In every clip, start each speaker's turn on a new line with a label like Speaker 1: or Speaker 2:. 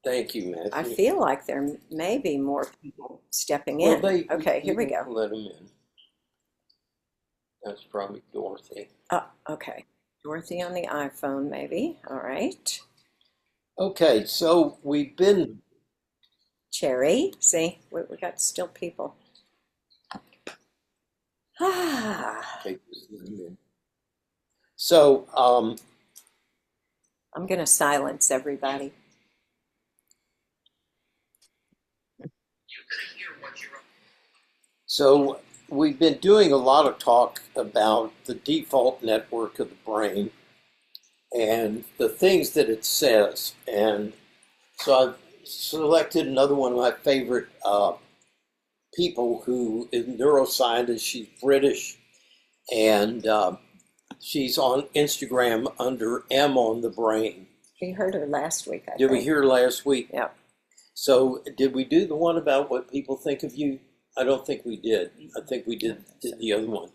Speaker 1: Thank you, Matthew.
Speaker 2: I feel like there may be more people stepping
Speaker 1: Well,
Speaker 2: in. Okay, here we go.
Speaker 1: Let them in. That's probably Dorothy.
Speaker 2: Oh, okay. Dorothy on the iPhone, maybe. All right.
Speaker 1: Okay, so we've been.
Speaker 2: Cherry, see, we got still people. Ah,
Speaker 1: Okay, so,
Speaker 2: I'm going to silence everybody.
Speaker 1: so we've been doing a lot of talk about the default network of the brain and the things that it says. And so I've selected another one of my favorite people who is a neuroscientist. She's British, and she's on Instagram under M on the Brain.
Speaker 2: We heard her last week, I
Speaker 1: Did we
Speaker 2: think.
Speaker 1: hear her last week?
Speaker 2: Yeah.
Speaker 1: So did we do the one about what people think of you? I don't think we did. I think we did the other one.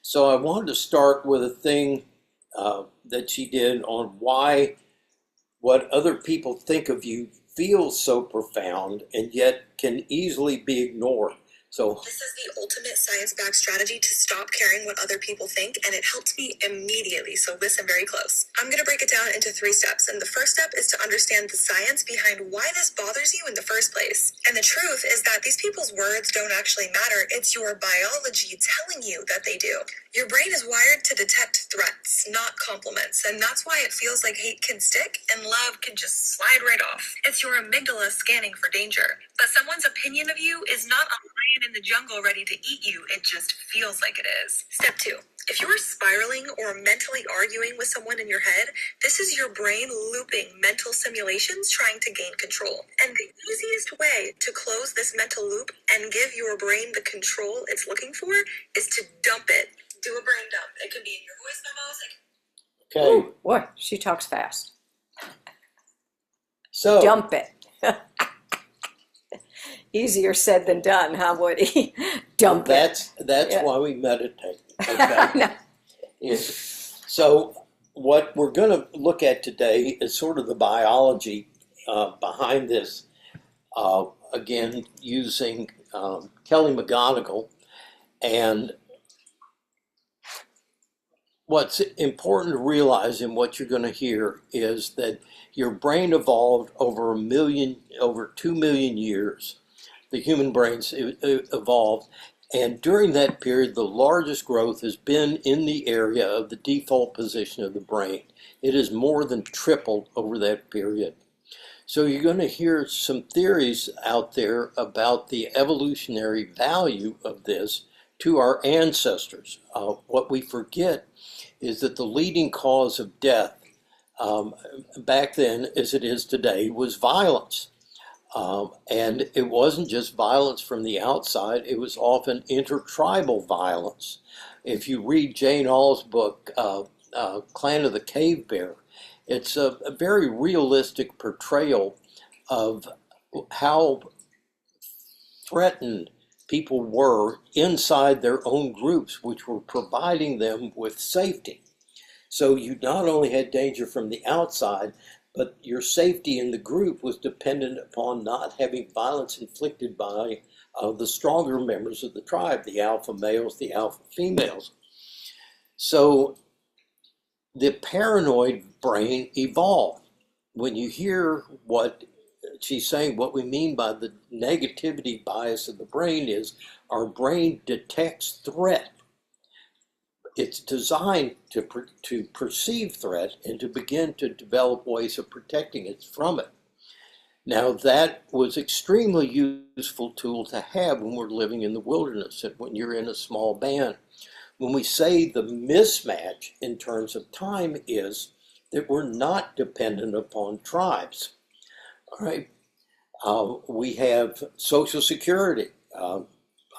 Speaker 1: So I wanted to start with a thing that she did on why what other people think of you feels so profound and yet can easily be ignored. So
Speaker 3: this is the ultimate science-backed strategy to stop caring what other people think, and it helped me immediately, so listen very close. I'm going to break it down into 3 steps, and the first step is to understand the science behind why this bothers you in the first place. And the truth is that these people's words don't actually matter. It's your biology telling you that they do. Your brain is wired to detect threats, not compliments, and that's why it feels like hate can stick and love can just slide right off. It's your amygdala scanning for danger. But someone's opinion of you is not a lion in the jungle ready to eat you, it just feels like it is. Step 2. If you're spiraling or mentally arguing with someone in your head, this is your brain looping mental simulations trying to gain control. And the easiest way to close this mental loop and give your brain the control it's looking for is to dump it. Do a brain dump. It could be in your voice memos.
Speaker 1: okay.
Speaker 2: Ooh, boy, she talks fast.
Speaker 1: So
Speaker 2: Dump it. Easier said than done, huh, Woody? Dump it.
Speaker 1: That's
Speaker 2: Yeah.
Speaker 1: why we meditate. Okay.
Speaker 2: No.
Speaker 1: Yes. So what we're going to look at today is sort of the biology behind this. Again, using Kelly McGonigal. And what's important to realize in what you're going to hear is that your brain evolved over 2 million years. The human brains evolved. And during that period, the largest growth has been in the area of the default position of the brain. It has more than tripled over that period. So you're going to hear some theories out there about the evolutionary value of this to our ancestors. What we forget is that the leading cause of death back then, as it is today, was violence. And it wasn't just violence from the outside, it was often intertribal violence. If you read Jane Austen's book, Clan of the Cave Bear, it's a very realistic portrayal of how threatened people were inside their own groups, which were providing them with safety. So you not only had danger from the outside, but your safety in the group was dependent upon not having violence inflicted by the stronger members of the tribe, the alpha males, the alpha females. So the paranoid brain evolved. When you hear what she's saying, what we mean by the negativity bias of the brain is our brain detects threat. It's designed to perceive threat and to begin to develop ways of protecting it from it. Now, that was extremely useful tool to have when we're living in the wilderness and when you're in a small band. When we say the mismatch in terms of time is that we're not dependent upon tribes. All right, we have Social Security.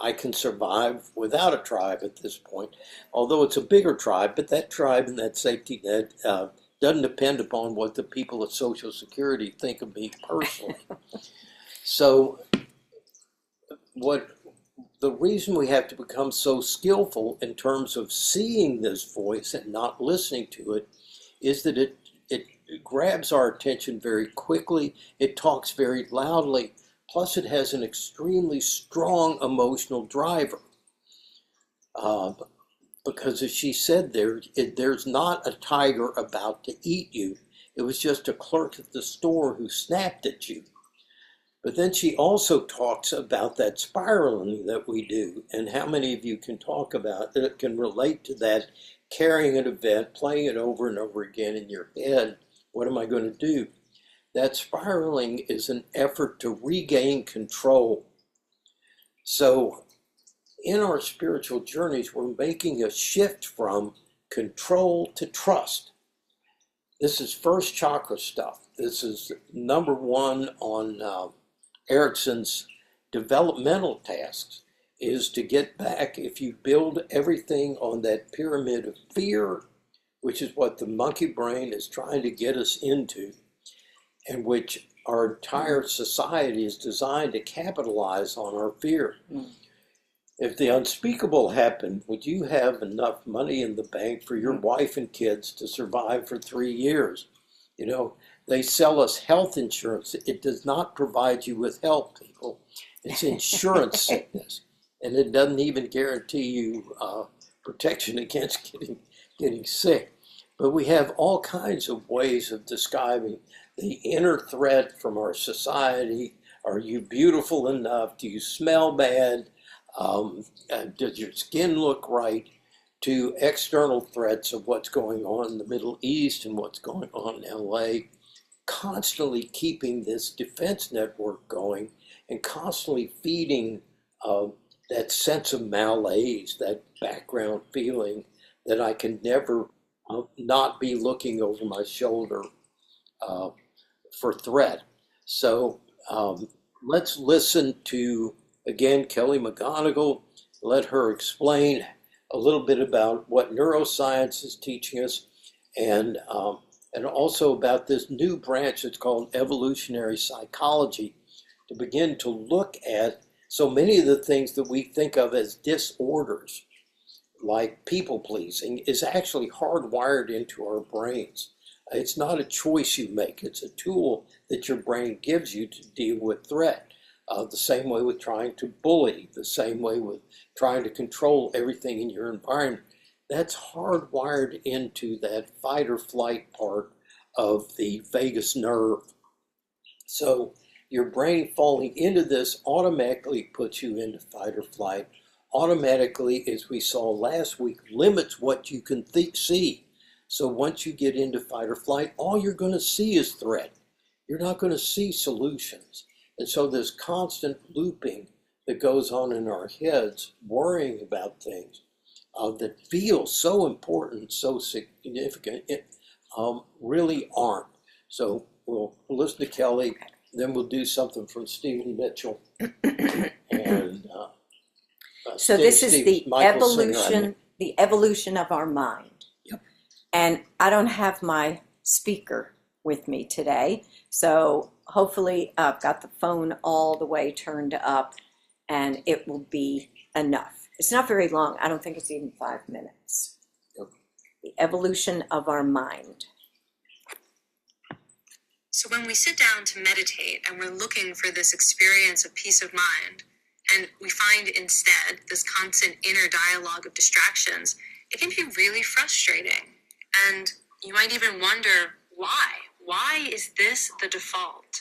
Speaker 1: I can survive without a tribe at this point, although it's a bigger tribe, but that tribe and that safety net doesn't depend upon what the people at Social Security think of me personally. So the reason we have to become so skillful in terms of seeing this voice and not listening to it is that it grabs our attention very quickly. It talks very loudly. Plus, it has an extremely strong emotional driver. Because as she said there's not a tiger about to eat you. It was just a clerk at the store who snapped at you. But then she also talks about that spiraling that we do, and how many of you can talk about that, can relate to that, carrying an event, playing it over and over again in your head. What am I going to do? That spiraling is an effort to regain control. So in our spiritual journeys, we're making a shift from control to trust. This is first chakra stuff. This is number one on Erickson's developmental tasks, is to get back. If you build everything on that pyramid of fear, which is what the monkey brain is trying to get us into, and which our entire society is designed to capitalize on our fear. If the unspeakable happened, would you have enough money in the bank for your wife and kids to survive for 3 years? You know, they sell us health insurance. It does not provide you with health, people. It's insurance sickness. And it doesn't even guarantee you protection against getting sick. But we have all kinds of ways of describing the inner threat from our society. Are you beautiful enough? Do you smell bad? Does your skin look right? To external threats of what's going on in the Middle East and what's going on in LA, constantly keeping this defense network going and constantly feeding that sense of malaise, that background feeling that I can never not be looking over my shoulder for threat. So let's listen to, again, Kelly McGonigal. Let her explain a little bit about what neuroscience is teaching us, and also about this new branch that's called evolutionary psychology, to begin to look at so many of the things that we think of as disorders, like people pleasing, is actually hardwired into our brains. It's not a choice you make. It's a tool that your brain gives you to deal with threat. The same way with trying to bully, the same way with trying to control everything in your environment. That's hardwired into that fight or flight part of the vagus nerve. So your brain falling into this automatically puts you into fight or flight. Automatically, as we saw last week, limits what you can see. So once you get into fight or flight, all you're going to see is threat. You're not going to see solutions. And so this constant looping that goes on in our heads, worrying about things that feel so important, so significant, really aren't. So we'll listen to Kelly, then we'll do something from Stephen Mitchell. And
Speaker 2: so this is the
Speaker 1: Singer,
Speaker 2: evolution of our mind.
Speaker 1: Yep.
Speaker 2: And I don't have my speaker with me today, so hopefully I've got the phone all the way turned up and it will be enough. It's not very long. I don't think it's even 5 minutes.
Speaker 1: Yep.
Speaker 2: The evolution of our mind.
Speaker 3: So when we sit down to meditate and we're looking for this experience of peace of mind, and we find instead this constant inner dialogue of distractions, it can be really frustrating. And you might even wonder, why? Why is this the default?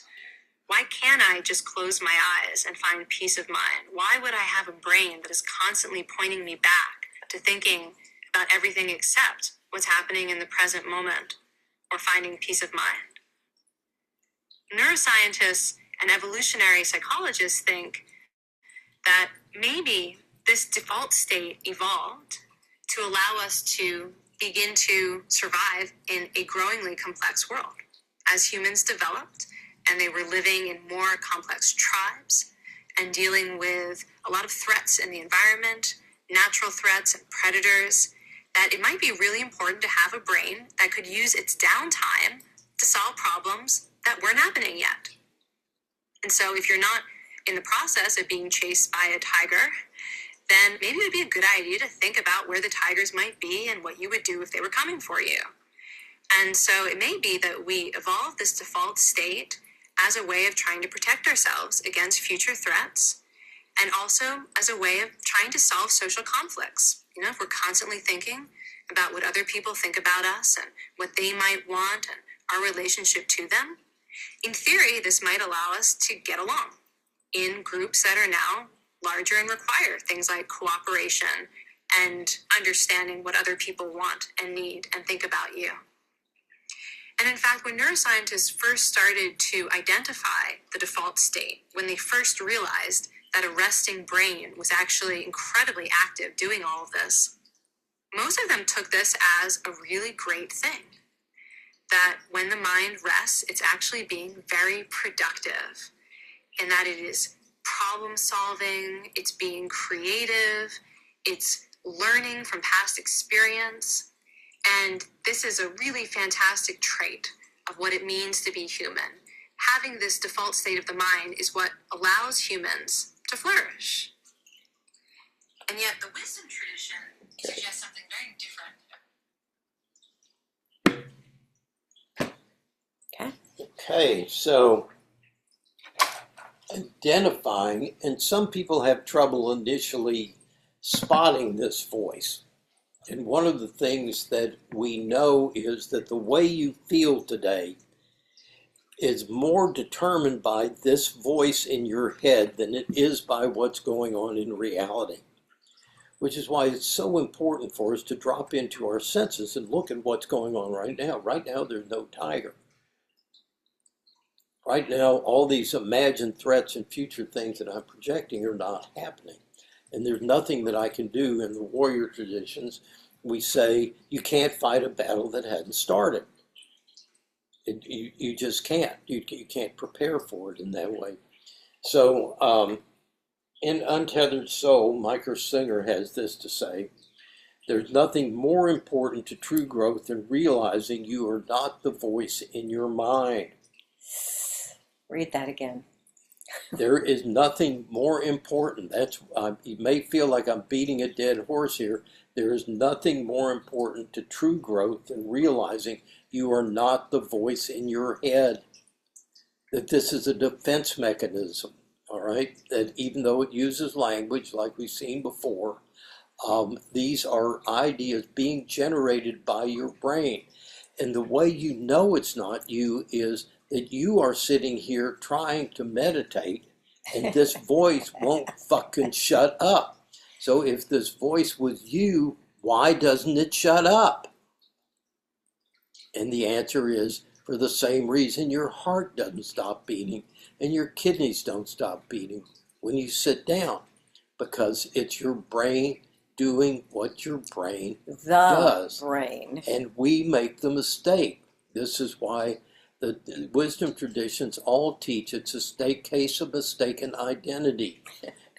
Speaker 3: Why can't I just close my eyes and find peace of mind? Why would I have a brain that is constantly pointing me back to thinking about everything except what's happening in the present moment or finding peace of mind? Neuroscientists and evolutionary psychologists think that maybe this default state evolved to allow us to begin to survive in a growingly complex world. As humans developed and they were living in more complex tribes and dealing with a lot of threats in the environment, natural threats and predators, that it might be really important to have a brain that could use its downtime to solve problems that weren't happening yet. And so if you're not in the process of being chased by a tiger, then maybe it would be a good idea to think about where the tigers might be and what you would do if they were coming for you. And so it may be that we evolve this default state as a way of trying to protect ourselves against future threats, and also as a way of trying to solve social conflicts. You know, if we're constantly thinking about what other people think about us and what they might want and our relationship to them, in theory, this might allow us to get along in groups that are now larger and require things like cooperation and understanding what other people want and need and think about you. And in fact, when neuroscientists first started to identify the default state, when they first realized that a resting brain was actually incredibly active doing all of this, most of them took this as a really great thing. That when the mind rests, it's actually being very productive, and that it is problem solving, it's being creative, it's learning from past experience. And this is a really fantastic trait of what it means to be human. Having this default state of the mind is what allows humans to flourish. And yet the wisdom tradition suggests something very different.
Speaker 1: Okay, so identifying, and some people have trouble initially spotting this voice. And one of the things that we know is that the way you feel today is more determined by this voice in your head than it is by what's going on in reality. Which is why it's so important for us to drop into our senses and look at what's going on right now. Right now, there's no tiger. Right now, all these imagined threats and future things that I'm projecting are not happening. And there's nothing that I can do. In the warrior traditions, we say you can't fight a battle that hadn't started. You just can't. You can't prepare for it in that way. So in Untethered Soul, Micah Singer has this to say: there's nothing more important to true growth than realizing you are not the voice in your mind.
Speaker 2: Read that again.
Speaker 1: There is nothing more important. You may feel like I'm beating a dead horse here. There is nothing more important to true growth than realizing you are not the voice in your head. That this is a defense mechanism, all right? That even though it uses language like we've seen before, these are ideas being generated by your brain. And the way you know it's not you is that you are sitting here trying to meditate and this voice won't fucking shut up. So if this voice was you, why doesn't it shut up? And the answer is for the same reason your heart doesn't stop beating and your kidneys don't stop beating when you sit down, because it's your brain doing what your brain does.
Speaker 2: Brain.
Speaker 1: And we make the mistake. This is why the wisdom traditions all teach it's a case of mistaken identity.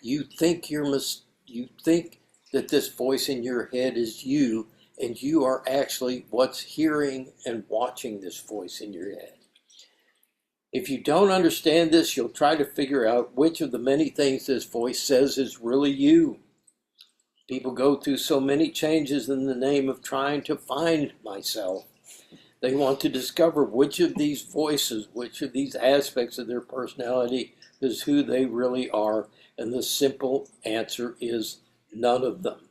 Speaker 1: You think you think that this voice in your head is you, and you are actually what's hearing and watching this voice in your head. If you don't understand this, you'll try to figure out which of the many things this voice says is really you. People go through so many changes in the name of trying to find myself. They want to discover which of these voices, which of these aspects of their personality is who they really are. And the simple answer is none of them.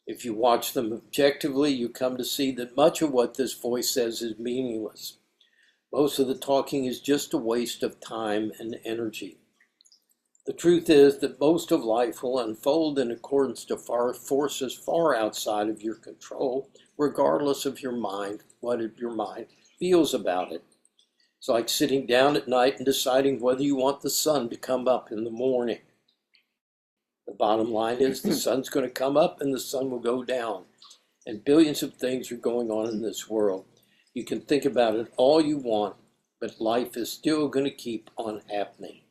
Speaker 1: If you watch them objectively, you come to see that much of what this voice says is meaningless. Most of the talking is just a waste of time and energy. The truth is that most of life will unfold in accordance to forces far outside of your control, regardless of your mind, what your mind feels about it. It's like sitting down at night and deciding whether you want the sun to come up in the morning. The bottom line is the sun's going to come up and the sun will go down. And billions of things are going on in this world. You can think about it all you want, but life is still going to keep on happening.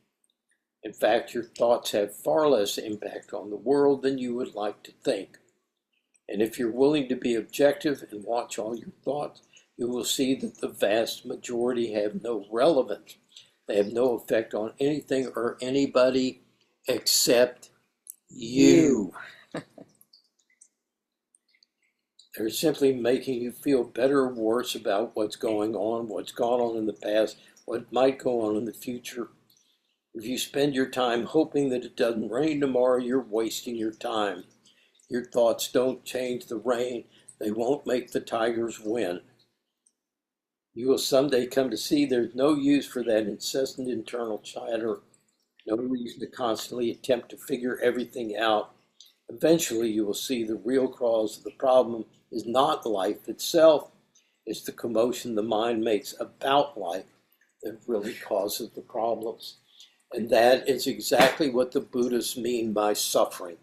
Speaker 1: In fact, your thoughts have far less impact on the world than you would like to think. And if you're willing to be objective and watch all your thoughts, you will see that the vast majority have no relevance. They have no effect on anything or anybody except you. They're simply making you feel better or worse about what's going on, what's gone on in the past, what might go on in the future. If you spend your time hoping that it doesn't rain tomorrow, you're wasting your time. Your thoughts don't change the rain. They won't make the Tigers win. You will someday come to see there's no use for that incessant internal chatter, no reason to constantly attempt to figure everything out. Eventually, you will see the real cause of the problem is not life itself. It's the commotion the mind makes about life that really causes the problems. And that is exactly what the Buddhists mean by suffering.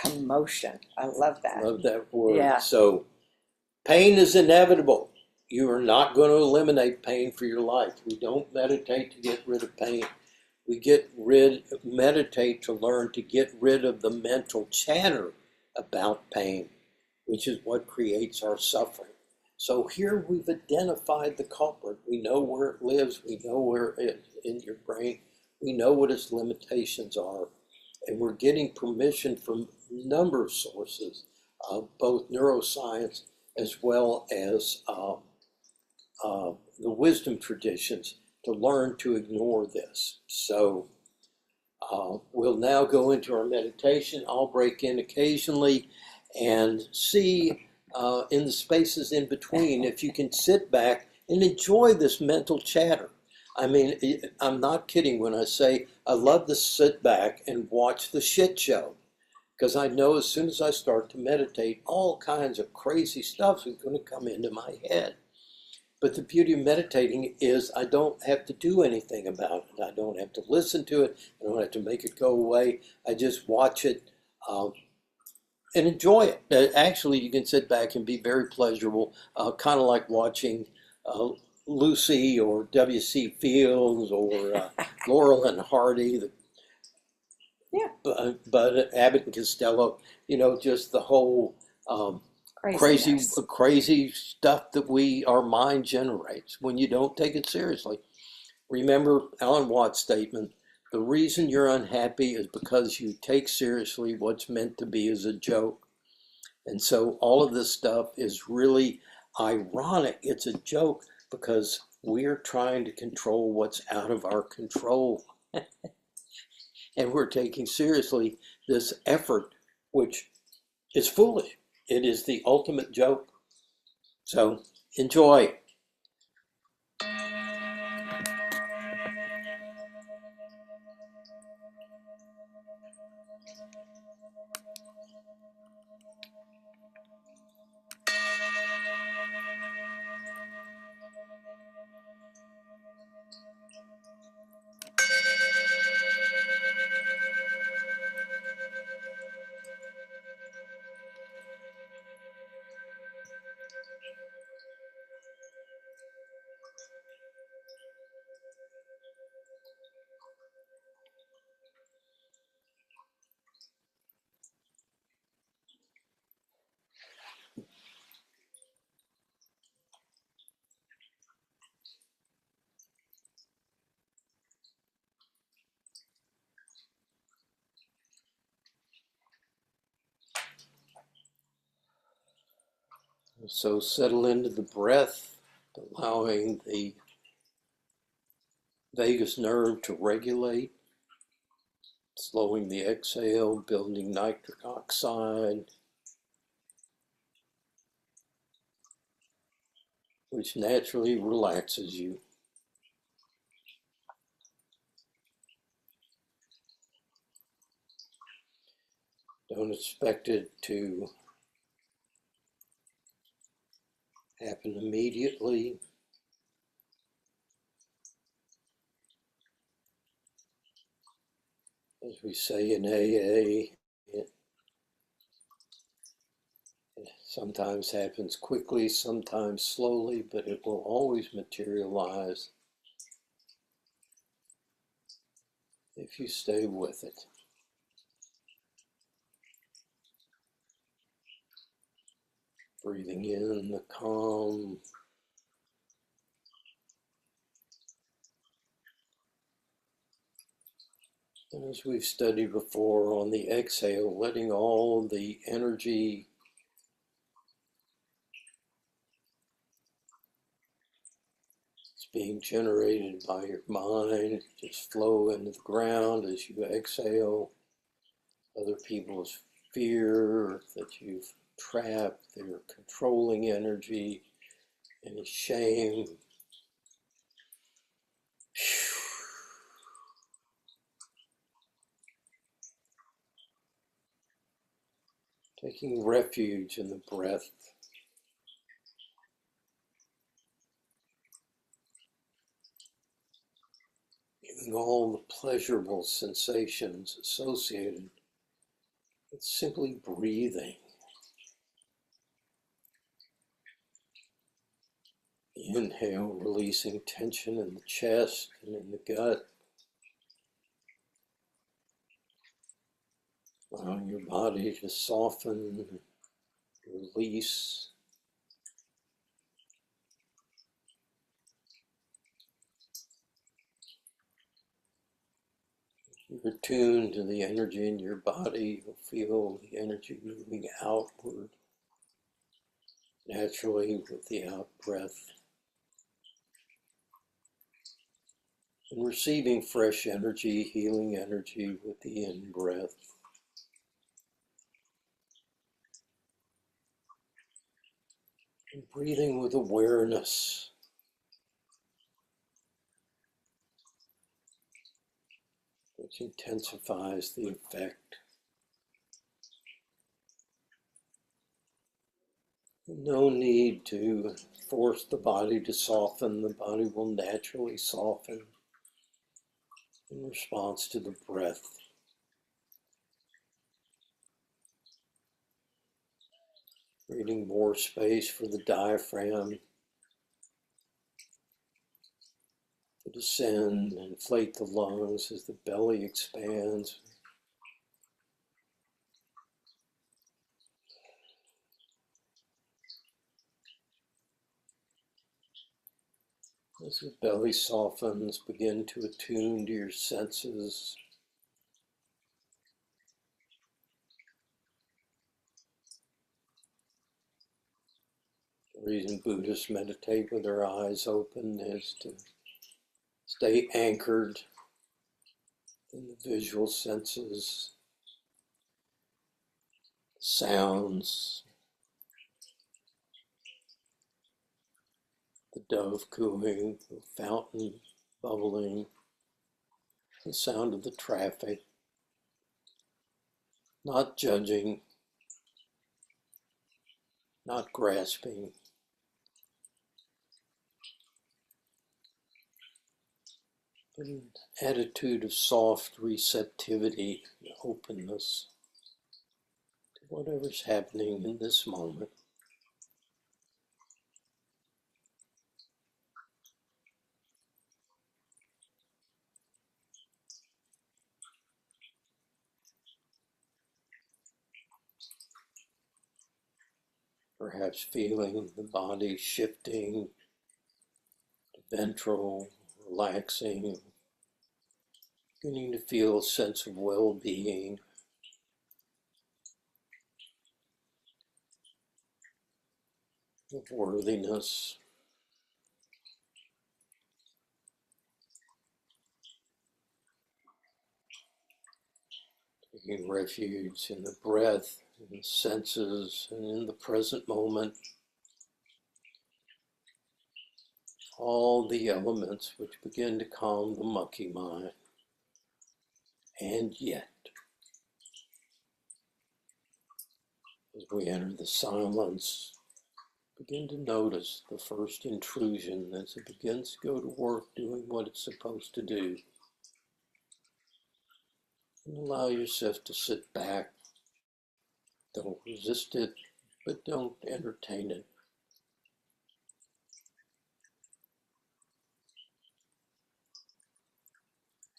Speaker 2: Commotion. I love that.
Speaker 1: Love that word.
Speaker 2: Yeah.
Speaker 1: So, pain is inevitable. You are not going to eliminate pain for your life. We don't meditate to get rid of pain. We meditate to learn to get rid of the mental chatter about pain, which is what creates our suffering. So here we've identified the culprit. We know where it lives. We know where it is in your brain. We know what its limitations are. And we're getting permission from a number of sources, both neuroscience as well as the wisdom traditions, to learn to ignore this. So we'll now go into our meditation. I'll break in occasionally and see in the spaces in between if you can sit back and enjoy this mental chatter. I mean, I'm not kidding when I say I love to sit back and watch the shit show, because I know as soon as I start to meditate, all kinds of crazy stuff is going to come into my head. But the beauty of meditating is I don't have to do anything about it. I don't have to listen to it. I don't have to make it go away. I just watch it and enjoy it. Actually, you can sit back and be very pleasurable, kind of like watching Lucy or W.C. Fields or Laurel and Hardy,
Speaker 2: Yeah.
Speaker 1: but Abbott and Costello, just the whole crazy stuff that our mind generates when you don't take it seriously. Remember Alan Watts' statement, the reason you're unhappy is because you take seriously what's meant to be as a joke. And so all of this stuff is really ironic. It's a joke because we're trying to control what's out of our control. And we're taking seriously this effort, which is foolish. It is the ultimate joke. So enjoy. So settle into the breath, allowing the vagus nerve to regulate, slowing the exhale, building nitric oxide, which naturally relaxes you. Don't expect it to happen immediately. As we say in AA, it sometimes happens quickly, sometimes slowly, but it will always materialize if you stay with it. Breathing in the calm, and as we've studied before, on the exhale, letting all the energy being generated by your mind just flow into the ground as you exhale. Other people's fear that you've trapped, their controlling energy, any shame. Taking refuge in the breath. Feeling all the pleasurable sensations associated with simply breathing. Inhale, releasing tension in the chest and in the gut. Allowing your body to soften, release. You're attuned to the energy in your body. You'll feel the energy moving outward naturally with the out breath. And receiving fresh energy, healing energy with the in breath. And breathing with awareness. Which intensifies the effect. No need to force the body to soften. The body will naturally soften in response to the breath. Creating more space for the diaphragm to descend, inflate the lungs as the belly expands. As the belly softens, begin to attune to your senses. The reason Buddhists meditate with their eyes open is to stay anchored in the visual senses, sounds, the dove cooing, the fountain bubbling, the sound of the traffic, not judging, not grasping, but an attitude of soft receptivity and openness to whatever's happening in this moment. Perhaps feeling the body shifting to ventral, relaxing, beginning to feel a sense of well-being, of worthiness. Taking refuge in the breath, in the senses, and in the present moment. All the elements which begin to calm the mucky mind. And yet, as we enter the silence, begin to notice the first intrusion as it begins to go to work doing what it's supposed to do. And allow yourself to sit back. Don't resist it, but don't entertain it.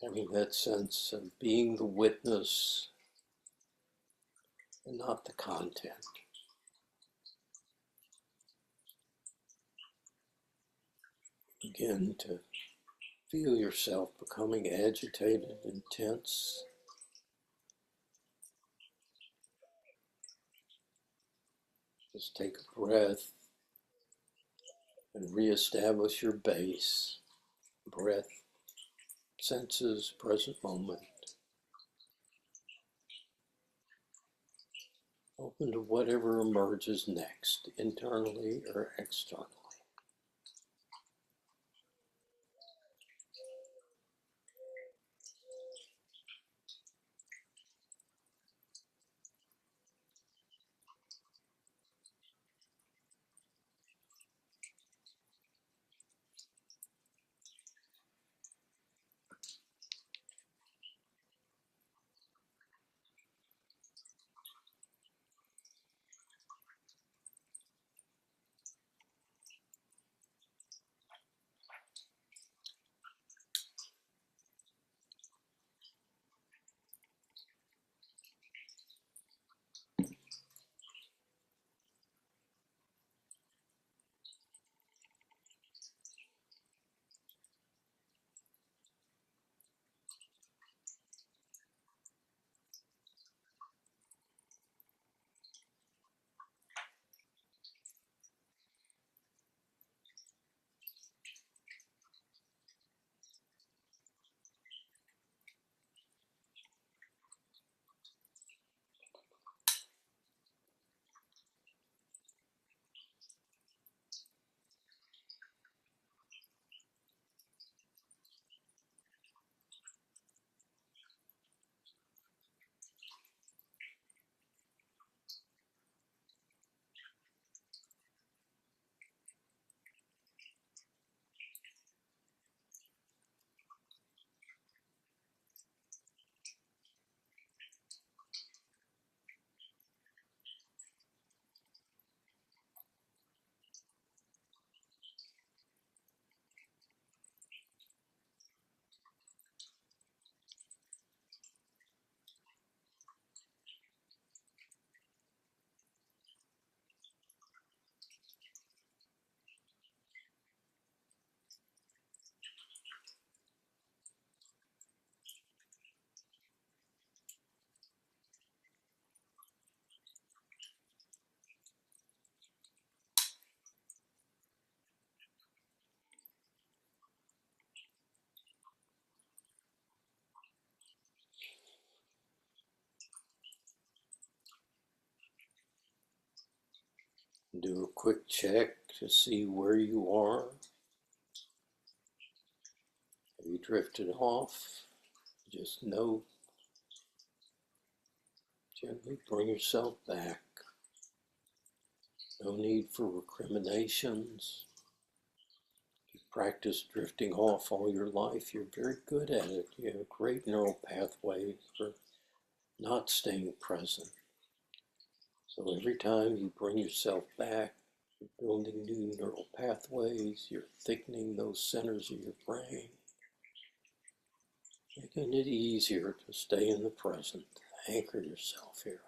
Speaker 1: Having that sense of being the witness and not the content. Begin to feel yourself becoming agitated and tense. Just take a breath and reestablish your base. breath, senses, present moment. Open to whatever emerges next, internally or externally. Do a quick check to see where you are. Have you drifted off? Just know, gently bring yourself back. No need for recriminations. You practice drifting off all your life. You're very good at it. You have great neural pathways for not staying present. So every time you bring yourself back, you're building new neural pathways, you're thickening those centers of your brain, making it easier to stay in the present. Anchor yourself here.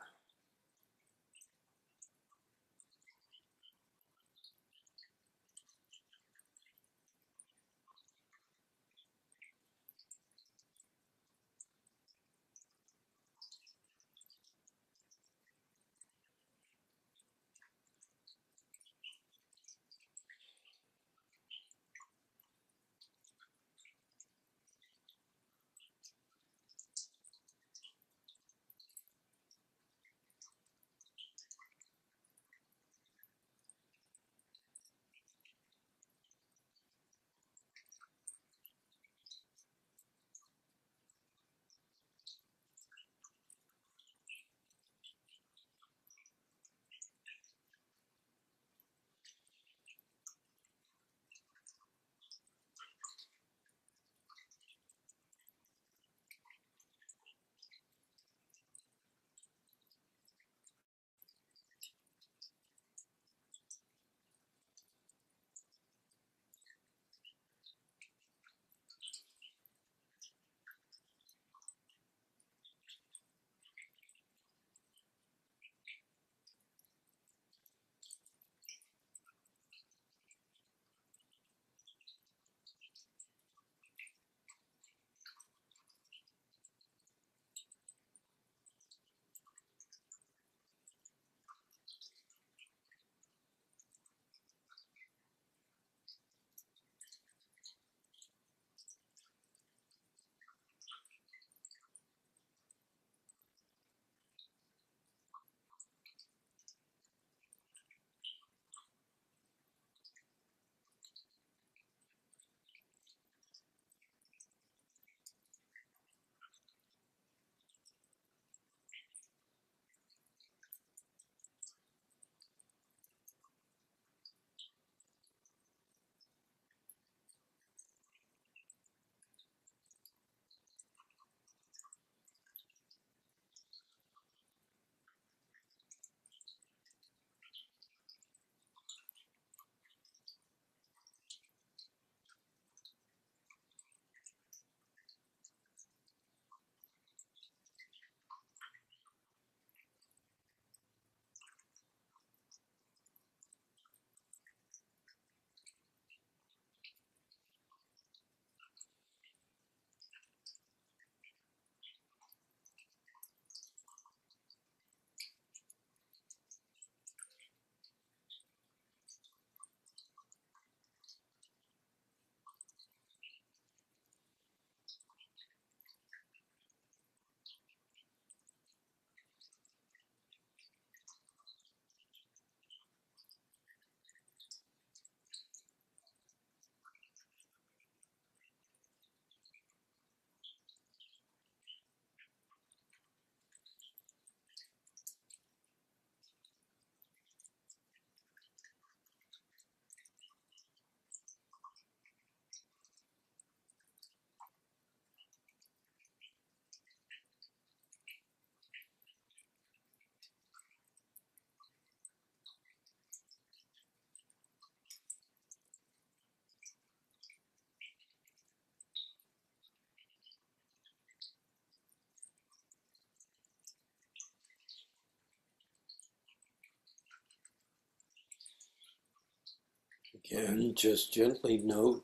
Speaker 1: Again, just gently note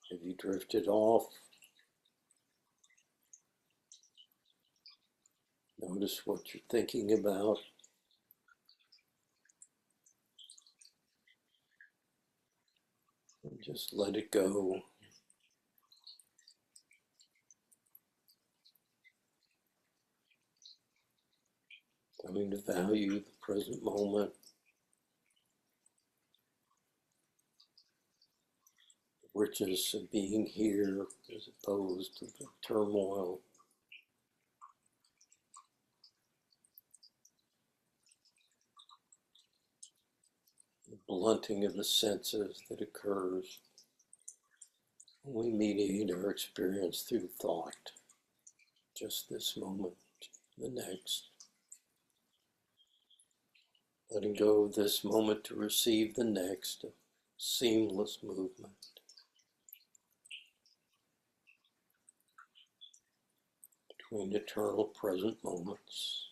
Speaker 1: if you drifted off. Notice what you're thinking about. And just let it go. Coming to value the present moment. The richness of being here as opposed to the turmoil. The blunting of the senses that occurs when we mediate our experience through thought. Just this moment, the next. Letting go of this moment to receive the next, a seamless movement. Between eternal present moments.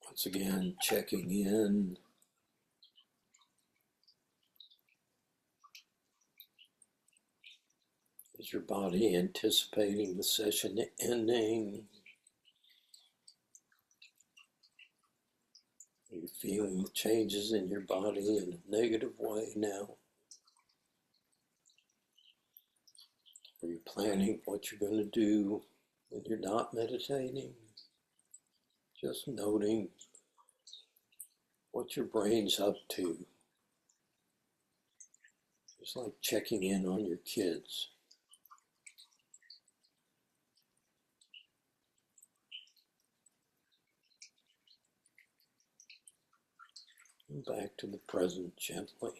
Speaker 1: Once again, checking in. Is your body anticipating the session ending? Are you feeling the changes in your body in a negative way now? Are you planning what you're going to do when you're not meditating? Just noting what your brain's up to. It's like checking in on your kids. And back to the present gently.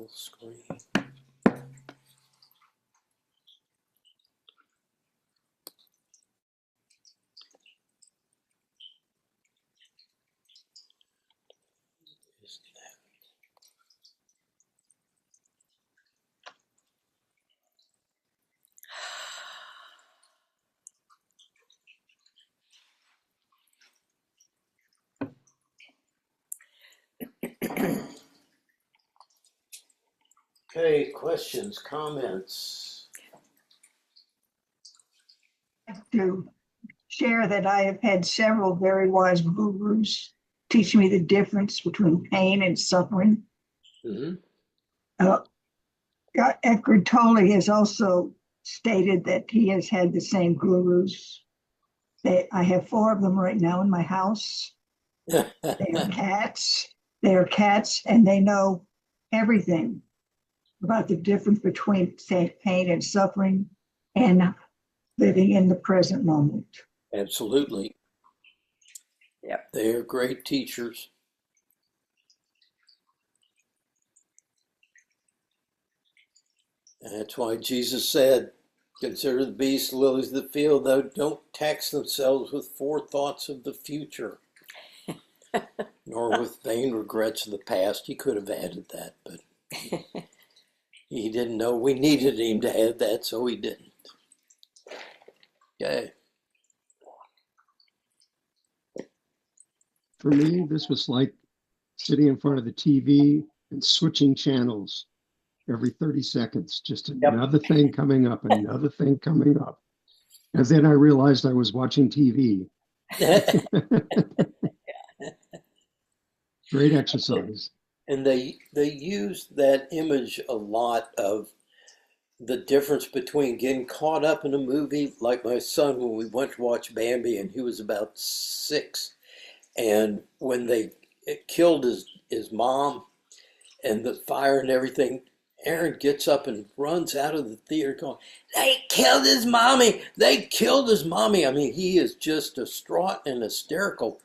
Speaker 1: Full screen. Is that- Okay, questions, comments?
Speaker 4: To share that I have had several very wise gurus teach me the difference between pain and suffering.
Speaker 1: Mm-hmm.
Speaker 4: Eckhart Tolle has also stated that he has had the same gurus. I have 4 of them right now in my house. They are cats. They are cats, and they know everything about the difference between, say, pain and suffering and living in the present moment.
Speaker 1: Absolutely.
Speaker 2: Yep.
Speaker 1: They are great teachers. And that's why Jesus said, consider the beasts, lilies of the field, though don't tax themselves with forethoughts of the future, nor with vain regrets of the past. He could have added that, but he didn't know we needed him to add that, so he didn't. Okay.
Speaker 5: For me, this was like sitting in front of the TV and switching channels every 30 seconds, just another thing coming up, another thing coming up. And then I realized I was watching TV. Great exercise.
Speaker 1: And they used that image a lot of the difference between getting caught up in a movie, like my son when we went to watch Bambi, and he was about 6, and when they killed his mom and the fire and everything, Aaron gets up and runs out of the theater going, they killed his mommy, they killed his mommy. I mean, he is just distraught and hysterical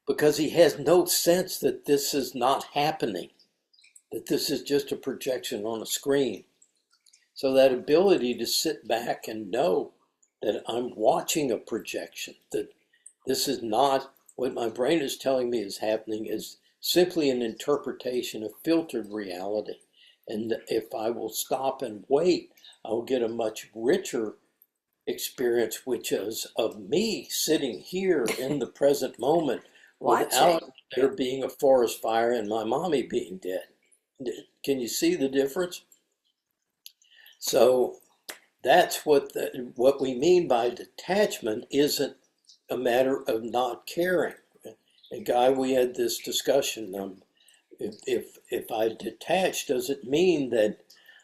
Speaker 1: because he has no sense that this is not happening, that this is just a projection on a screen. So that ability to sit back and know that I'm watching a projection, that this is not what my brain is telling me is happening, is simply an interpretation of filtered reality. And if I will stop and wait, I will get a much richer experience, which is of me sitting here in the present moment without there being a forest fire and my mommy being dead. Can you see the difference? So that's what we mean by detachment. Isn't a matter of not caring. And Guy, we had this discussion. If I detach, does it mean that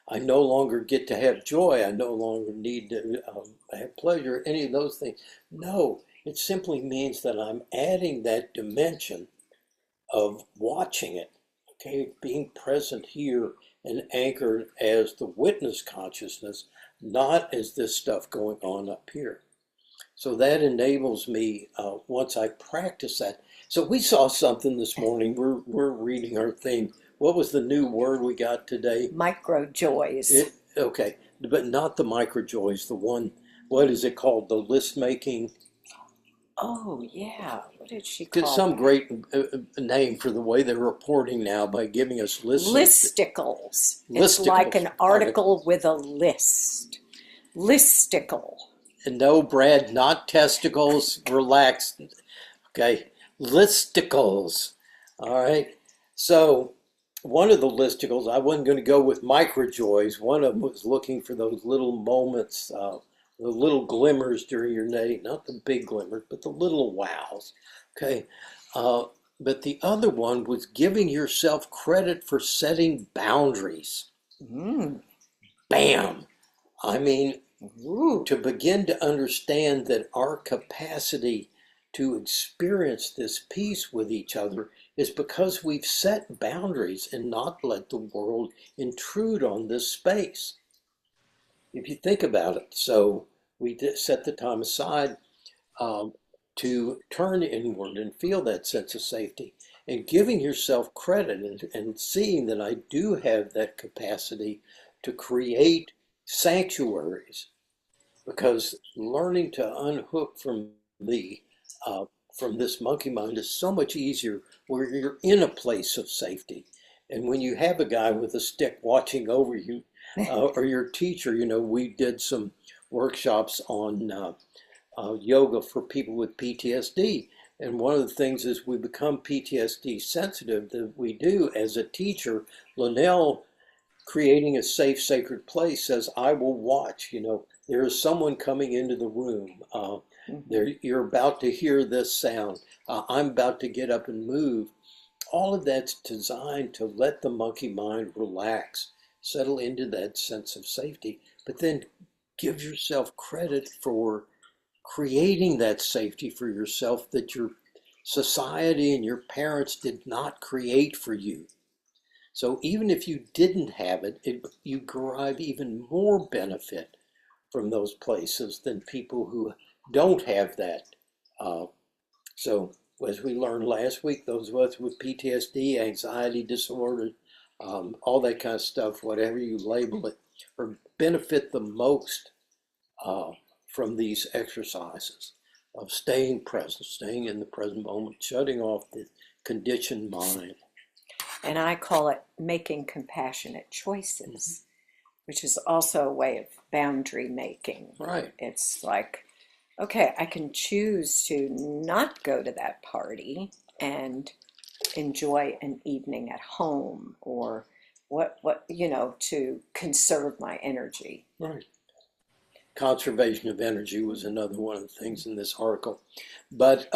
Speaker 1: I no longer get to have joy? I no longer need to have pleasure, any of those things? No, it simply means that I'm adding that dimension of watching it, okay, being present here and anchored as the witness consciousness, not as this stuff going on up here. So that enables me, once I practice that. So we saw something this morning. We're reading our thing. What was the new word we got today?
Speaker 2: Micro joys.
Speaker 1: Okay, but not the micro joys. The one, what is it called? The list making.
Speaker 2: Oh yeah, what did she call
Speaker 1: Some
Speaker 2: that?
Speaker 1: great name for the way they're reporting now by giving us lists.
Speaker 2: Listicles. It's like an article with a list. Listicle.
Speaker 1: And no, Brad, not testicles. Relax. Okay, listicles. All right. So one of the listicles, I wasn't going to go with microjoys. One of them was looking for those little moments, the little glimmers during your day, not the big glimmers, but the little wows. Okay. But the other one was giving yourself credit for setting boundaries. Bam. I mean, to begin to understand that our capacity to experience this peace with each other is because we've set boundaries and not let the world intrude on this space. If you think about it, so we set the time aside to turn inward and feel that sense of safety. and giving yourself credit and seeing that I do have that capacity to create sanctuaries, because learning to unhook the from this monkey mind is so much easier where you're in a place of safety. And when you have a guy with a stick watching over you, or your teacher, we did some workshops on yoga for people with PTSD. And one of the things is we become PTSD sensitive that we do as a teacher. Linnell, creating a safe, sacred place, says, I will watch. There is someone coming into the room. You're about to hear this sound. I'm about to get up and move. All of that's designed to let the monkey mind relax, settle into that sense of safety, but then give yourself credit for creating that safety for yourself that your society and your parents did not create for you. So even if you didn't have it, you derive even more benefit from those places than people who don't have that. So as we learned last week, those of us with PTSD, anxiety disorder, all that kind of stuff, whatever you label it, or benefit the most from these exercises of staying present, staying in the present moment, shutting off the conditioned mind.
Speaker 2: And I call it making compassionate choices, which is also a way of boundary making.
Speaker 1: Right.
Speaker 2: It's like, okay, I can choose to not go to that party and enjoy an evening at home, or what to conserve my energy.
Speaker 1: Right. Conservation of energy was another one of the things in this article. But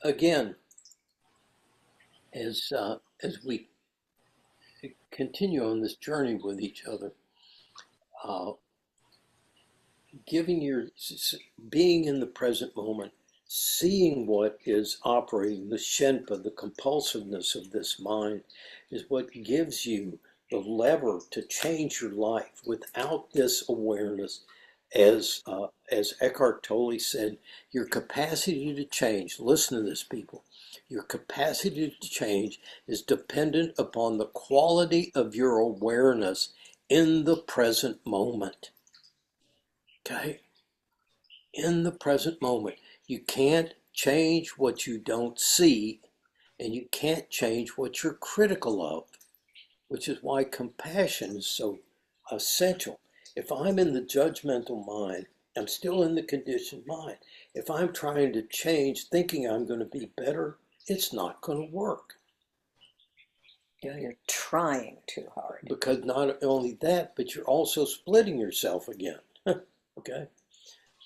Speaker 1: again, as we continue on this journey with each other, being in the present moment, seeing what is operating, the shenpa, the compulsiveness of this mind, is what gives you the lever to change your life. Without this awareness, as Eckhart Tolle said, your capacity to change, listen to this, people, your capacity to change is dependent upon the quality of your awareness in the present moment. Okay? In the present moment. You can't change what you don't see, and you can't change what you're critical of, which is why compassion is so essential. If I'm in the judgmental mind, I'm still in the conditioned mind. If I'm trying to change, thinking I'm going to be better, it's not going to work.
Speaker 2: You're trying too hard.
Speaker 1: Because not only that, but you're also splitting yourself again. Okay?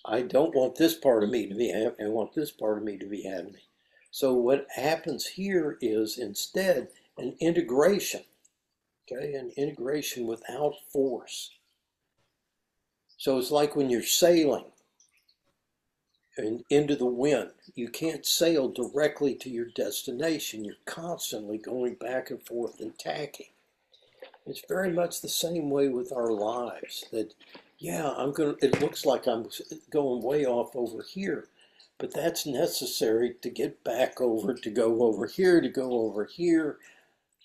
Speaker 1: I don't want this part of me to be happy. I want this part of me to be happy. So what happens here is instead an integration. Okay? An integration without force. So it's like when you're sailing into the wind. You can't sail directly to your destination. You're constantly going back and forth and tacking. It's very much the same way with our lives. That, yeah, it looks like I'm going way off over here, but that's necessary to get back over, to go over here, to go over here,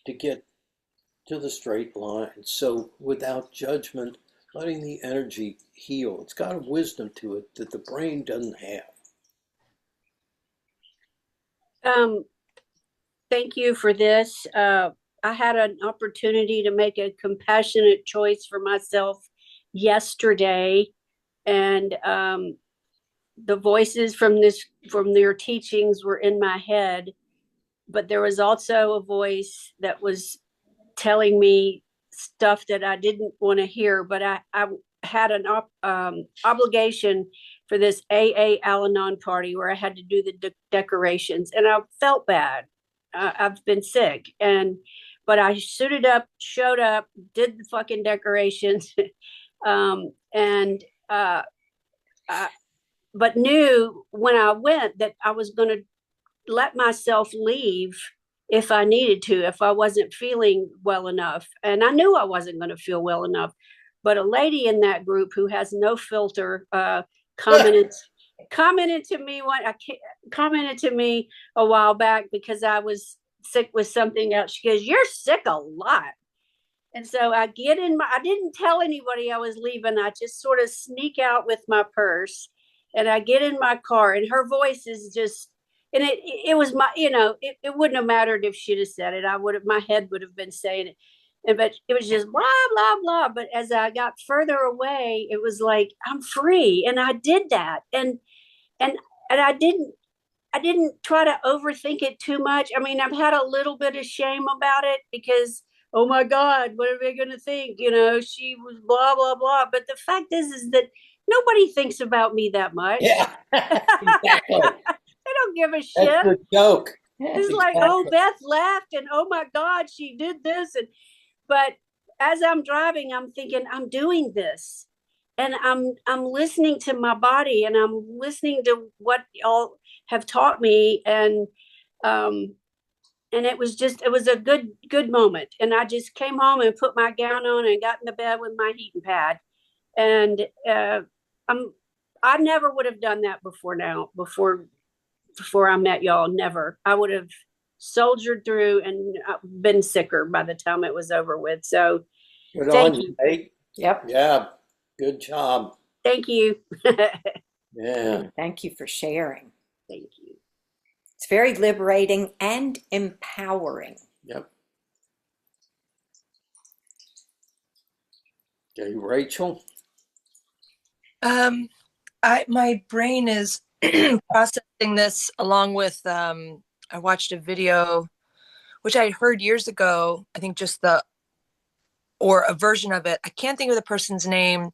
Speaker 1: to get to the straight line. So without judgment, letting the energy heal. It's got a wisdom to it that the brain doesn't have.
Speaker 6: Thank you for this. I had an opportunity to make a compassionate choice for myself yesterday, and the voices from their teachings were in my head, but there was also a voice that was telling me stuff that I didn't want to hear, but I had an obligation for this AA Al-Anon party where I had to do the decorations, and I felt bad. I've been sick, but I suited up, showed up, did the fucking decorations, but knew when I went that I was going to let myself leave if I needed to, if I wasn't feeling well enough. And I knew I wasn't going to feel well enough. But a lady in that group who has no filter commented to me a while back because I was sick with something else. She goes, "You're sick a lot." And so I didn't tell anybody I was leaving. I just sort of sneak out with my purse and I get in my car, and her voice is just, and it was it wouldn't have mattered if she'd have said it. My head would have been saying it. But it was just blah, blah, blah. But as I got further away, it was like, I'm free. And I did that. And, and I didn't try to overthink it too much. I mean, I've had a little bit of shame about it because, oh my God, what are they going to think? She was blah, blah, blah. But the fact is that nobody thinks about me that much.
Speaker 1: Yeah, exactly.
Speaker 6: They don't give a
Speaker 1: That's
Speaker 6: shit.
Speaker 1: the joke.
Speaker 6: It's like, oh, Beth left, and oh my God, she did this. But as I'm driving, I'm thinking, I'm doing this. And I'm listening to my body, and I'm listening to what y'all have taught me. And it was a good moment. And I just came home and put my gown on and got in the bed with my heating pad. And I never would have done that before I met y'all. Never. I would have soldiered through and been sicker by the time it was over with. So
Speaker 1: Good
Speaker 6: thank
Speaker 1: on
Speaker 6: you.
Speaker 1: Kate.
Speaker 2: Yep.
Speaker 1: Yeah, good job.
Speaker 6: Thank you.
Speaker 1: Yeah.
Speaker 2: Thank you for sharing.
Speaker 6: Thank you.
Speaker 2: It's very liberating and empowering.
Speaker 1: Yep. Okay, Rachel.
Speaker 7: My brain is processing this along with I watched a video which I had heard years ago. I think or a version of it. I can't think of the person's name,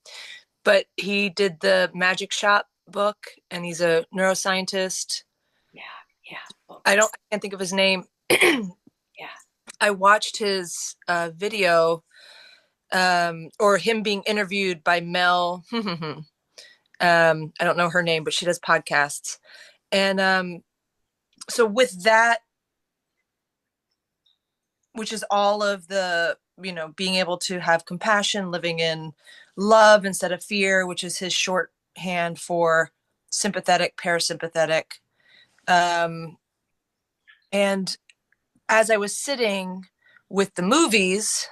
Speaker 7: but he did the Magic Shop book, and he's a neuroscientist.
Speaker 2: Yeah.
Speaker 7: I can't think of his name.
Speaker 2: Yeah.
Speaker 7: I watched his video, or him being interviewed by Mel. I don't know her name, but she does podcasts. And so with that, which is all of the, being able to have compassion, living in love instead of fear, which is his shorthand for sympathetic, parasympathetic. And as I was sitting with the movies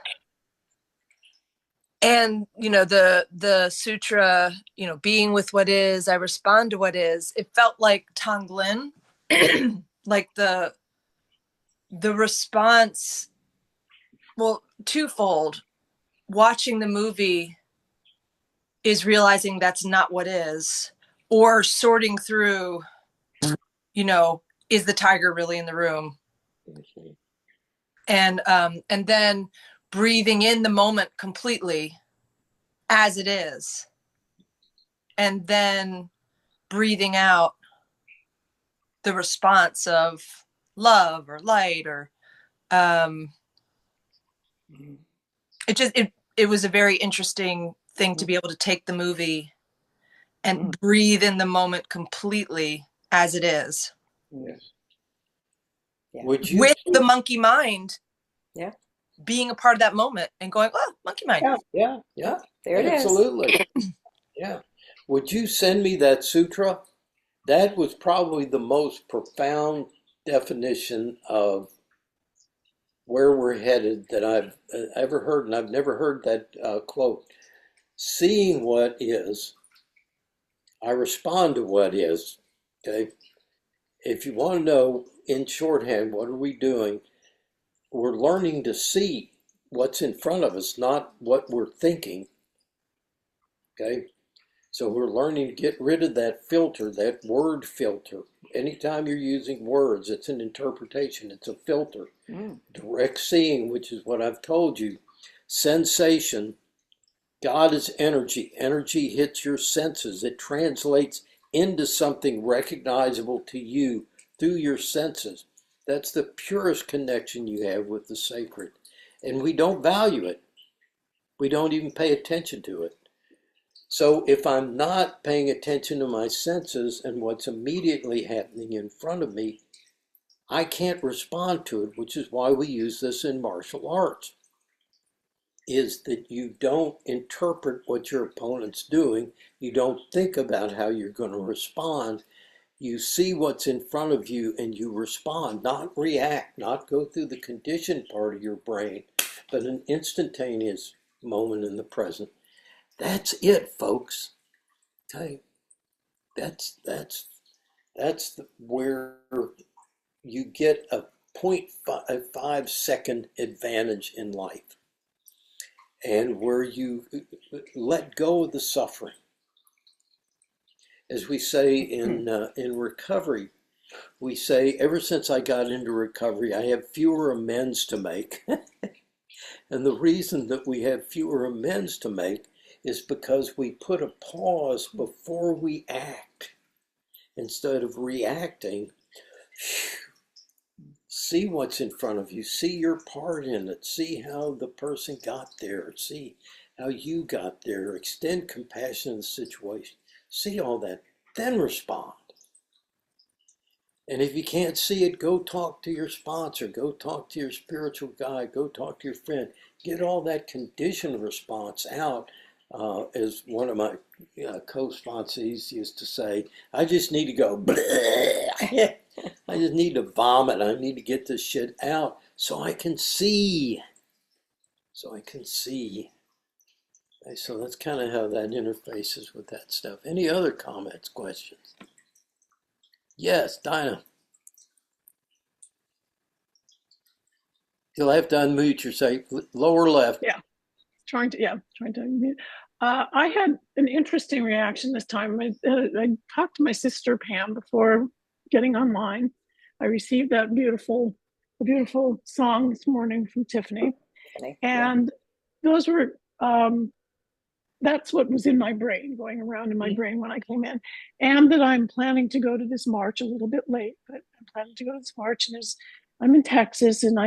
Speaker 7: and, the sutra, being with what is, I respond to what is, it felt like Tonglen, like the response, well, twofold. Watching the movie is realizing that's not what is, or sorting through, is the tiger really in the room? And then breathing in the moment completely as it is, and then breathing out the response of love or light, or it was a very interesting thing to be able to take the movie and breathe in the moment completely as it is.
Speaker 1: Yes.
Speaker 2: Yeah.
Speaker 1: Would you
Speaker 7: With the monkey mind,
Speaker 2: Yeah.
Speaker 7: being a part of that moment and going, oh, monkey mind.
Speaker 1: Yeah.
Speaker 2: There it is.
Speaker 1: Absolutely. Yeah. Would you send me that sutra? That was probably the most profound definition of where we're headed that I've ever heard, and I've never heard that quote. Seeing what is, I respond to what is. Okay. If you want to know in shorthand, what are we doing? We're learning to see what's in front of us, not what we're thinking. Okay. So we're learning to get rid of that filter, that word filter. Anytime you're using words, it's an interpretation, it's a filter. Direct seeing, which is what I've told you. Sensation. God is energy. Energy hits your senses. It translates into something recognizable to you through your senses. That's the purest connection you have with the sacred. And we don't value it. We don't even pay attention to it. So if I'm not paying attention to my senses and what's immediately happening in front of me, I can't respond to it, which is why we use this in martial arts, is that you don't interpret what your opponent's doing. You don't think about how you're going to respond. You see what's in front of you and you respond, not react, not go through the conditioned part of your brain, but an instantaneous moment in the present. That's it, folks. Okay, that's where you get a 0.5 second advantage in life, and where you let go of the suffering. As we say in recovery, we say, ever since I got into recovery, I have fewer amends to make. And the reason that we have fewer amends to make is because we put a pause before we act. Instead of reacting, see what's in front of you, see your part in it, see how the person got there, see how you got there, extend compassion in the situation, see all that, then respond. And if you can't see it, go talk to your sponsor, go talk to your spiritual guide, go talk to your friend, get all that conditioned response out. As one of my co-sponsors used to say, I just need to go, I just need to vomit. I need to get this shit out so I can see. Okay, so that's kind of how that interfaces with that stuff. Any other comments, questions? Yes, Dinah. You'll have to unmute yourself, lower left.
Speaker 8: Yeah, trying to unmute. I had an interesting reaction this time. I talked to my sister Pam before getting online. I received that beautiful song this morning from Tiffany, and those were that's what was in my brain, going around in my brain when I came in, and that I'm planning to go to this march a little bit late, but I'm planning to go to this march, and I'm in Texas, and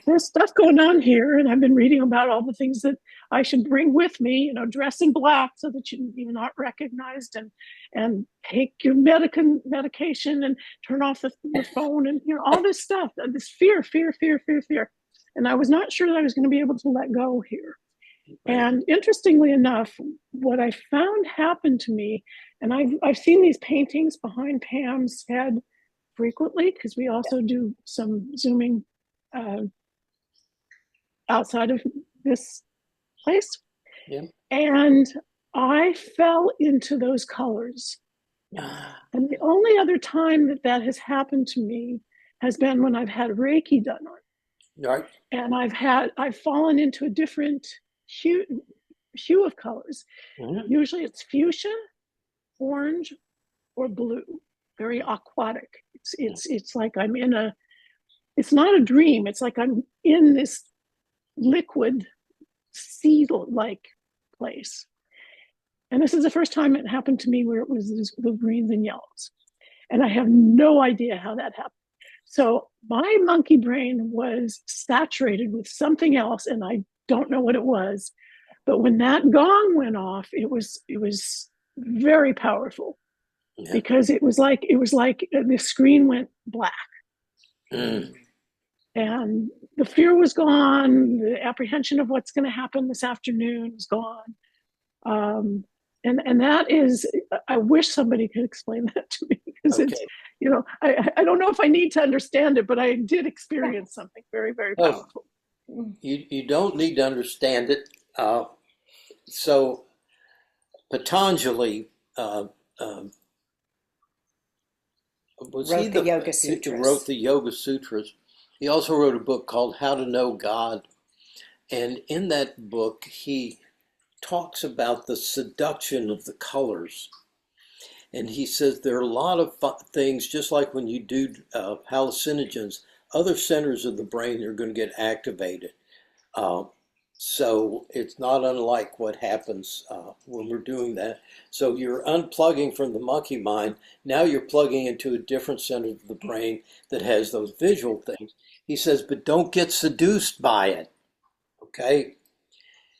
Speaker 8: there's stuff going on here, and I've been reading about all the things that I should bring with me, dress in black so that you're not recognized, and take your medication and turn off the phone, and all this stuff, this fear. And I was not sure that I was going to be able to let go here. Right. And interestingly enough, what I found happened to me, and I've seen these paintings behind Pam's head frequently, because we also do some Zooming outside of this place. Yeah. And I fell into those colors. And the only other time that has happened to me has been when I've had Reiki done on. Right. And I've fallen into a different hue of colors. Mm-hmm. Usually it's fuchsia, orange, or blue. Very aquatic. It's like I'm in it's not a dream. It's like I'm in this liquid sea-like place. And this is the first time it happened to me where it was the greens and yellows. And I have no idea how that happened. So my monkey brain was saturated with something else, and I don't know what it was. But when that gong went off, it was very powerful. Yeah. Because it was like the screen went black. Mm. And the fear was gone. The apprehension of what's going to happen this afternoon is gone. And that is, I wish somebody could explain that to me, because okay. It's, I don't know if I need to understand it, but I did experience something very, very powerful.
Speaker 1: You don't need to understand it. So Patanjali wrote
Speaker 2: the Yoga Sutras.
Speaker 1: He wrote the Yoga Sutras. He also wrote a book called How to Know God. And in that book, he talks about the seduction of the colors. And he says there are a lot of things, just like when you do hallucinogens, other centers of the brain are going to get activated. So it's not unlike what happens when we're doing that. So you're unplugging from the monkey mind. Now you're plugging into a different center of the brain that has those visual things. He says, but don't get seduced by it. Okay?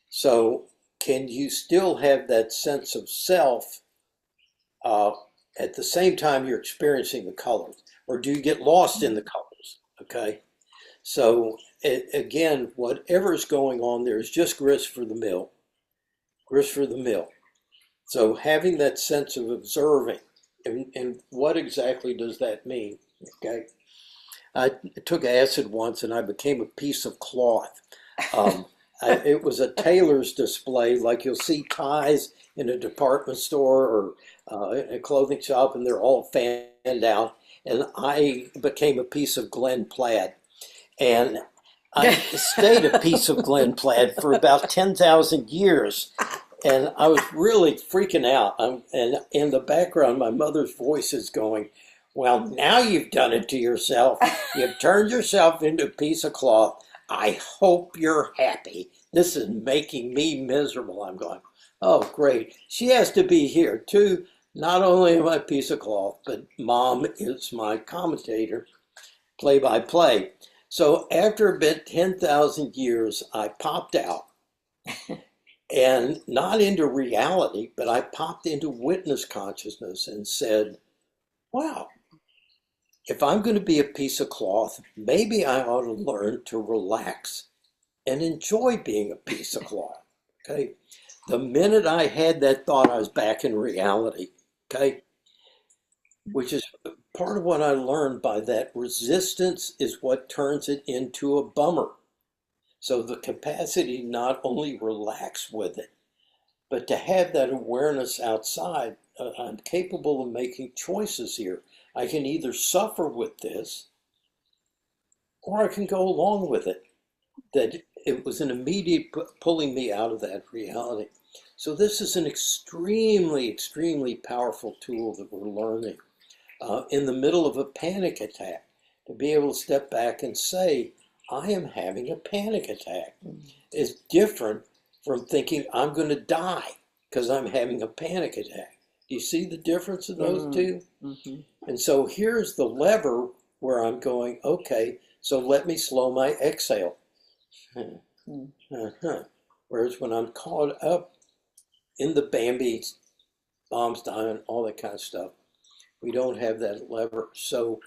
Speaker 1: So can you still have that sense of self at the same time you're experiencing the colors? Or do you get lost in the colors? Okay? So again, whatever's going on there is just grist for the mill. Grist for the mill. So having that sense of observing, and what exactly does that mean? Okay. I took acid once and I became a piece of cloth. It was a tailor's display, like you'll see ties in a department store or in a clothing shop, and they're all fanned out. And I became a piece of Glen Plaid. And I stayed a piece of Glen Plaid for about 10,000 years. And I was really freaking out. And in the background, my mother's voice is going, well, now you've done it to yourself. You've turned yourself into a piece of cloth. I hope you're happy. This is making me miserable. I'm going, oh, great. She has to be here too. Not only am I a piece of cloth, but Mom is my commentator, play by play. So after a bit, 10,000 years, I popped out. And not into reality, but I popped into witness consciousness and said, wow, if I'm going to be a piece of cloth, maybe I ought to learn to relax and enjoy being a piece of cloth. Okay. The minute I had that thought, I was back in reality. Okay. Which is part of what I learned by that. Resistance is what turns it into a bummer. So the capacity to not only relax with it, but to have that awareness outside. I'm capable of making choices here. I can either suffer with this, or I can go along with it. That it was an immediate pulling me out of that reality. So this is an extremely, extremely powerful tool that we're learning in the middle of a panic attack, to be able to step back and say, I am having a panic attack. It's different from thinking I'm going to die because I'm having a panic attack. Do you see the difference in those two? Mm-hmm. And so here's the lever where I'm going, okay, so let me slow my exhale. Whereas when I'm caught up in the Bambi, bombs dying, all that kind of stuff, we don't have that lever. So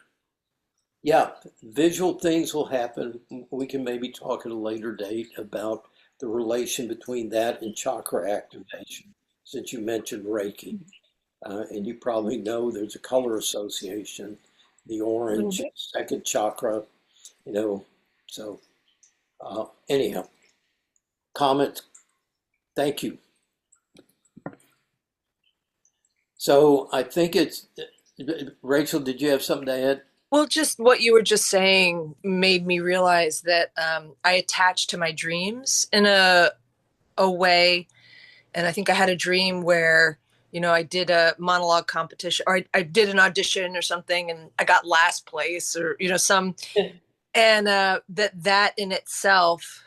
Speaker 1: yeah, visual things will happen. We can maybe talk at a later date about the relation between that and chakra activation, since you mentioned Reiki. And you probably know there's a color association, the orange, second chakra, so anyhow, comment, thank you. So I think it's, Rachel, did you have something to add?
Speaker 7: Well, just what you were just saying made me realize that I attach to my dreams in a way. And I think I had a dream where, I did a monologue competition, or I did an audition or something, and I got last place, or, and that in itself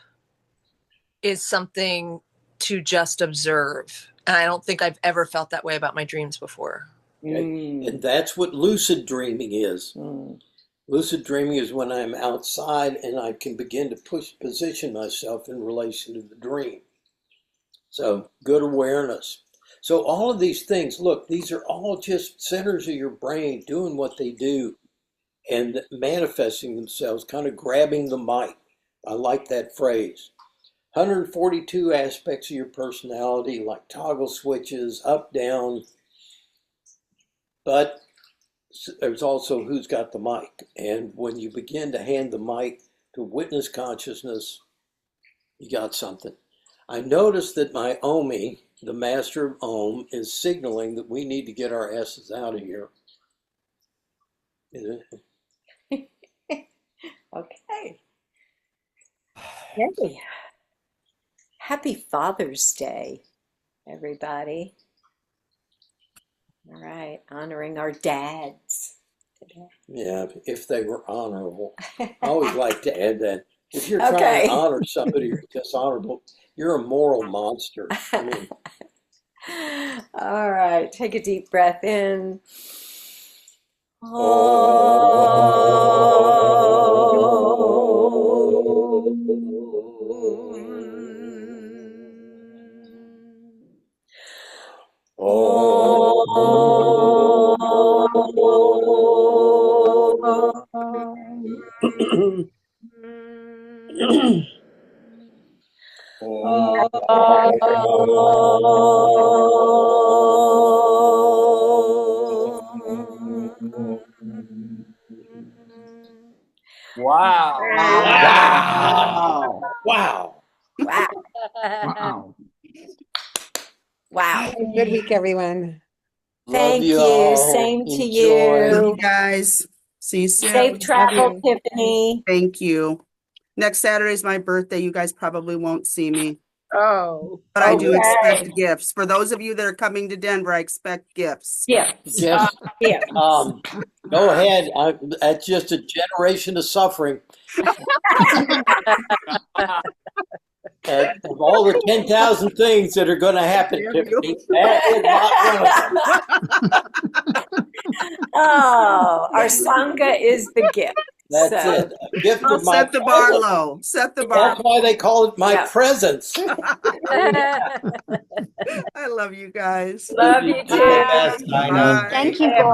Speaker 7: is something to just observe. And I don't think I've ever felt that way about my dreams before.
Speaker 1: Okay. And that's what lucid dreaming is. Lucid dreaming is when I'm outside and I can begin to position myself in relation to the dream. So good awareness. So all of these things, look, these are all just centers of your brain doing what they do and manifesting themselves, kind of grabbing the mic. I like that phrase. 142 aspects of your personality, like toggle switches, up, down. But there's also who's got the mic. And when you begin to hand the mic to witness consciousness, you got something. I noticed that my Omi, the master of Om, is signaling that we need to get our asses out of here.
Speaker 2: Okay. Yay. Happy Father's Day, everybody. All right, honoring our dads today.
Speaker 1: Yeah, if they were honorable. I always like to add that. If you're trying to honor somebody who's dishonorable, you're a moral monster. I mean.
Speaker 2: All right, take a deep breath in.
Speaker 9: Wow.
Speaker 1: Wow. Wow.
Speaker 2: Wow.
Speaker 5: Wow.
Speaker 2: Wow.
Speaker 10: Have a good week, everyone.
Speaker 1: Love
Speaker 2: Thank
Speaker 1: you
Speaker 2: you.
Speaker 1: all.
Speaker 2: Same to
Speaker 1: Enjoy.
Speaker 11: Love
Speaker 2: you.
Speaker 11: you guys. See you soon.
Speaker 2: Safe travel,
Speaker 10: you.
Speaker 2: Tiffany.
Speaker 11: Thank you. Next Saturday is my birthday. You guys probably won't see me,
Speaker 6: Oh,
Speaker 11: but I do
Speaker 2: Okay.
Speaker 11: expect gifts. For those of you that are coming to Denver, I expect gifts.
Speaker 2: Gifts.
Speaker 1: Just
Speaker 2: Gifts.
Speaker 1: go ahead. That's just a generation of suffering. And of all the 10,000 things that are going to happen, Tiffany, that is not one of them.
Speaker 2: Oh, our Sangha is the gift.
Speaker 1: That's
Speaker 2: So,
Speaker 1: it. A gift
Speaker 11: I'll
Speaker 1: of my
Speaker 11: set the bar
Speaker 1: presence.
Speaker 11: low. Set the bar.
Speaker 1: That's why they call it my
Speaker 2: Yeah.
Speaker 1: presence.
Speaker 11: I love you guys.
Speaker 2: love you too.
Speaker 1: You're the best, Dinah.
Speaker 11: Bye.
Speaker 12: Thank you, Gordon.